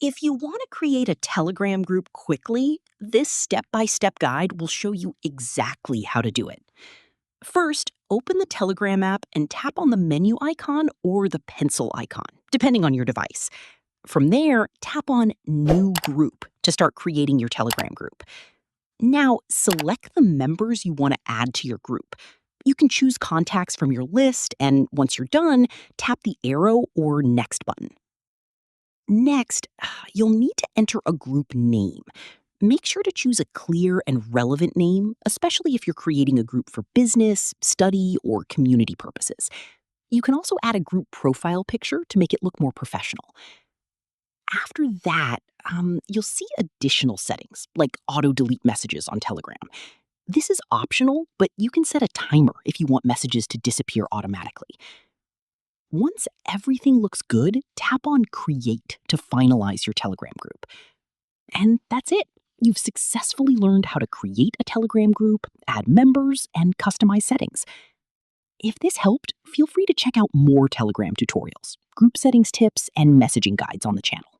If you want to create a Telegram group quickly, this step-by-step guide will show you exactly how to do it. First, open the Telegram app and tap on the menu icon or the pencil icon, depending on your device. From there, tap on New Group to start creating your Telegram group. Now, select the members you want to add to your group. You can choose contacts from your list, and once you're done, tap the arrow or Next button. Next, you'll need to enter a group name. Make sure to choose a clear and relevant name, especially if you're creating a group for business, study, or community purposes. You can also add a group profile picture to make it look more professional. After that, you'll see additional settings, like auto-delete messages on Telegram. This is optional, but you can set a timer if you want messages to disappear automatically. Once everything looks good, tap on Create to finalize your Telegram group. And that's it. You've successfully learned how to create a Telegram group, add members, and customize settings. If this helped, feel free to check out more Telegram tutorials, group settings tips, and messaging guides on the channel.